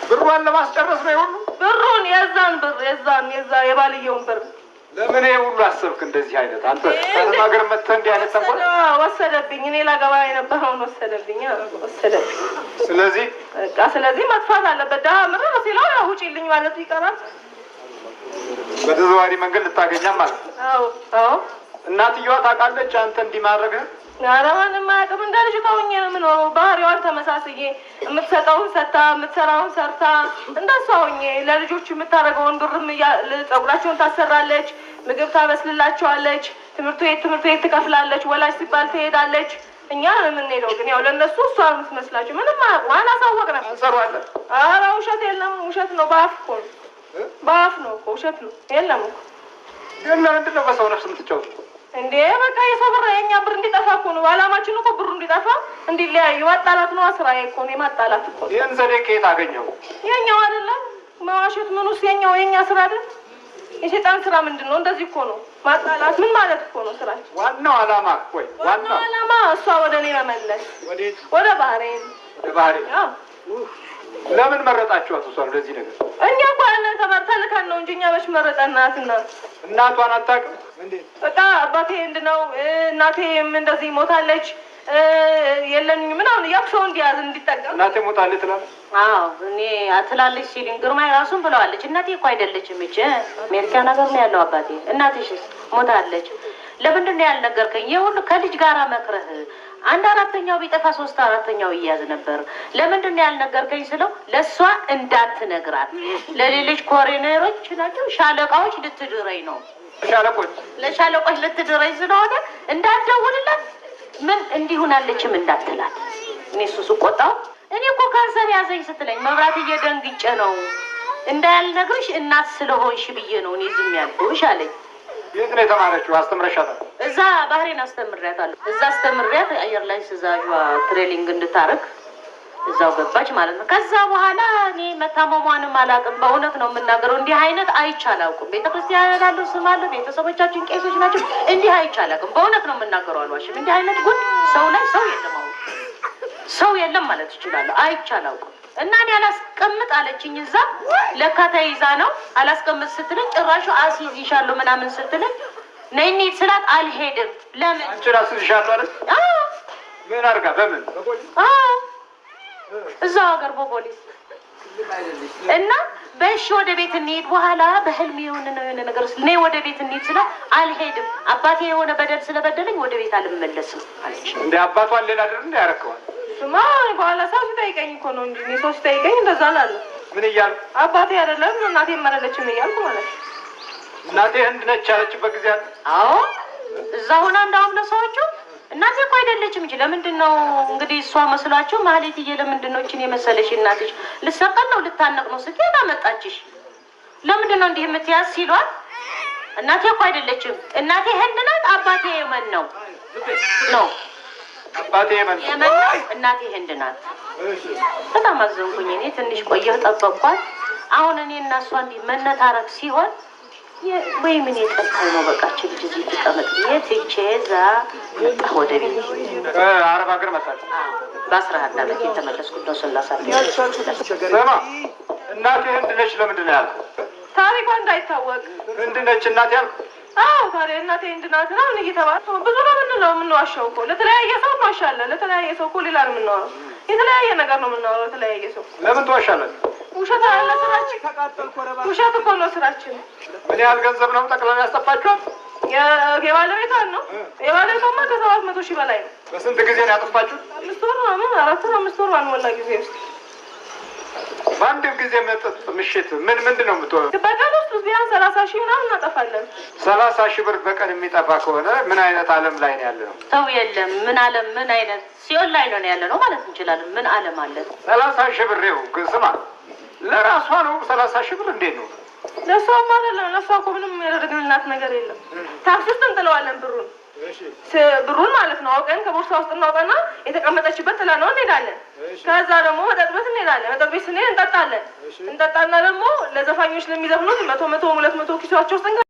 ብሩን ለማስጨረስ ነው ይሁን ብሩን የዛን የባልየውን ብር ለምን ሁሉ አሰብክ እንደዚህ አይነት አንተ ተናገር መጥተህ እንዲህ አይነት ተንኮል ወሰደብኝ እኔ ላገባ የነበረውን ወሰደብኝ ስለዚህ መጥፋት አለበት ዳ ምንም ሲለው ያው ውጪልኝ ማለት ይቀራል በተዘዋዋሪ መንገድ ልታገኛም ማለት አዎ እናትየዋ ታውቃለች አንተ እንዲህ ማድረግህ አረማንም አያውቅም እንደ ልጅ ተውኝ ነው የምኖረው ባህሪዋን ተመሳስዬ የምትሰጠውን ሰጥታ የምትሰራውን ሰርታ እንደሷ ሆኜ ለልጆች የምታደርገውን ብርም ፀጉራቸውን ታሰራለች ምግብ ታበስልላቸዋለች ትምህርት ቤት ትከፍላለች ወላጅ ሲባል ትሄዳለች እኛ የምንሄደው ግን ያው ለእነሱ እሷ የምትመስላቸው ምንም አያውቁም አላሳወቅንም አንሰሯለን ኧረ ውሸት የለም ውሸት ነው በአፍ ነው እኮ ውሸት ነው የለም እኮ ግን ለምንድን ነው በሰው ነፍስ የምትጫወቱ እንዴ በቃ የሰው ብር የኛ ብር እንዲጠፋ እኮ ነው አላማችን እኮ ብሩ እንዲጠፋ እንዲለያዩ ማጣላት ነው ስራዬ እኮ ነው ማጣላት እኮ ይሄን ዘዴ ከየት አገኘው የኛው አይደለም መዋሸት ምኑስ የኛ ስራ አይደል የሰይጣን ስራ ምንድነው እንደዚህ እኮ ነው ማጣላት ምን ማለት እኮ ነው ስራችን ዋናው አላማ ቆይ ዋናው አላማ እሷ ወደ እኔ መመለስ ወደ ባህሬን ለምን መረጣችኋት እሷን ለዚህ ነገር እኛ እኮ እናንተ ተመርተልከን ነው እንጂ እኛ መች መረጠናትና እናቷን አታውቅም እንዴ በቃ አባቴ እንድነው እናቴም እንደዚህ ሞታለች የለኝ ምናምን ያክሰው እንዲያዝ እንዲጠቀም እናቴ ሞታለች ትላለች አዎ እኔ አትላለች ሲልኝ ግርማይ ራሱን ብለዋለች እናቴ እኮ አይደለችም እቺ አሜሪካ ነገር ነው ያለው አባቴ እናትሽስ ሞታለች ለምንድን ነው ያልነገርከኝ ይሁን ከልጅ ጋር መክረህ አንድ አራተኛው ቢጠፋ 3/4ኛው ይያዝ ነበር ለምንድን ነው ያልነገርከኝ ስለው ለሷ እንዳትነግራት ለሌሎች ኮሬነሮች ናቸው ሻለቃዎች ልትድረኝ ነው ለሻለቆች ልትድረኝ ስለሆነ እንዳትደውልላት ምን እንዲሆናለችም እንዳትላት እኔ ሱስ ቆጣው እኔ እኮ ካንሰር ያዘኝ ስትለኝ መብራት እየደንግጬ ነው እንዳልነግርሽ እናት ስለሆንሽ ብዬ ነው እኔ ዝም ያልኩሽ አለኝ የት ነው የተማረችው አስተምረሻታል እዛ ባህሬን አስተምሬያታለሁ እዛ አስተምሬያት አየር ላይ ስዛጇ ትሬኒንግ እንድታረግ እዛው ገባች ማለት ነው ከዛ በኋላ እኔ መታመሟንም አላውቅም በእውነት ነው የምናገረው እንዲህ አይነት አይቻላውቅም ቤተክርስቲያን ያለው ስም አለ ቤተሰቦቻችን ቄሶች ናቸው እንዲህ አይቻላውቅም በእውነት ነው የምናገረው አልዋሽም እንዲህ አይነት ጉድ ሰው ላይ ሰው የለም ማለት ይችላል አይቻላውቅም እና እኔ አላስቀምጥ አለችኝ እዛ ለካ ተይዛ ነው አላስቀምጥ ስትለኝ ጭራሹ አስይዝሻለሁ ምናምን ስትለኝ ነይኒ ስላት አልሄድም ለምን አንቺ ራስሽ ይሻሉ አይደል ምን አርጋ በምን እዛው ሀገር በፖሊስ እና በእሺ ወደ ቤት እንሂድ በኋላ በህልም የሆነ ነገር ነይ ወደ ቤት እንሂድ ስላት አልሄድም አባቴ የሆነ በደል ስለበደለኝ ወደ ቤት አልመለስም አለች እንደ አባቷን ሌላ አይደል እንደ ያረከዋል ስማ በኋላ ሰው ሲጠይቀኝ እኮ ነው እንጂ ሰው ሲጠይቀኝ እንደዛ አላለሁ ምን እያሉ አባቴ አይደለም እናቴ መረለችም እያልኩ ማለት እናቴ ህንድ ነች ያለችበት ጊዜ አለ አዎ እዛ ሆና እንዳውም ለሰዎቹ እናቴ እኮ አይደለችም እንጂ ለምንድን ነው እንግዲህ እሷ መስሏቸው ማህሌትዬ ለምንድን ነው እቺን የመሰለሽ እናትሽ ልሰቀል ነው ልታነቅ ነው ስትሄድ አመጣችሽ ለምንድን ነው እንዲህ የምትያዝ ሲሏት እናቴ እኮ አይደለችም እናቴ ህንድ ናት አባቴ የመን ነው አባቴ የመን እናቴ ህንድ ናት በጣም አዘንኩኝ እኔ ትንሽ ቆየሁ ጠበቅኳት አሁን እኔ እና እሷ እንዲህ መነታረክ ሲሆን ወይ ምን የጠፋኝ ነው በቃች ልጅ እዚህ ተቀመጥ የትቼ እዛ ወደ ቤት አረብ ሀገር መጣች በ11 ዓመት የተመለስኩት ነው ስላሳለኝ ሰማ እናቴ ህንድ ነች ለምንድን ነው ያልኩት ታሪኳ እንዳይታወቅ ህንድ ነች እናቴ ያልኩት አዎ ታዲያ እናቴ ህንድ ናት ነው እየተባለ ብዙ ነው የምንዋሻው እኮ ለተለያየ ሰው እንዋሻለን ለተለያየ ሰው እኮ ሌላ ነው የምናወራው የተለያየ ነገር ነው የምናወራው ለተለያየ ሰው ለምን ትዋሻለን ውሸት አለ ስራችን ውሸት እኮ ነው ስራችን ምን ያህል ገንዘብ ነው ጠቅላላ ያስጠፋችኋል የባለቤቷን ነው የባለቤቷማ ከ700,000 በላይ ነው በስንት ጊዜ ነው ያጠፋችሁት 5 ወር ነው 4 ወር 5 ወር ባልሞላ ጊዜ ውስጥ በአንድ ጊዜ መጠጥ ምሽት ምንድን ነው የምትሆነው በቀን ውስጥ ቢያንስ 30,000 ምናምን እናጠፋለን 30,000 ብር በቀን የሚጠፋ ከሆነ ምን አይነት ዓለም ላይ ነው ያለነው ሰው የለም ምን ዓለም ምን አይነት ሲኦል ላይ ነው ያለነው ማለት እንችላለን ምን ዓለም አለ 30,000 ብር ይኸው ስማ ለራሷ ነው 30,000 ብር እንዴት ነው ለሷም አይደለም ለሷ እኮ ምንም ያደረግንላት ነገር የለም ታክሲ ውስጥ እንጥለዋለን ብሩን ማለት ነው አውቀን ከቦርሳ ውስጥ እናውጣና የተቀመጠችበት ጥላ ነው እንሄዳለን ከዛ ደግሞ መጠጥ ቤት እንሄዳለን መጠጥ ቤት ስንሄድ እንጠጣለን እንጠጣና ደግሞ ለዘፋኞች ለሚዘፍኑት 100 200 ኪሷቸው ውስጥ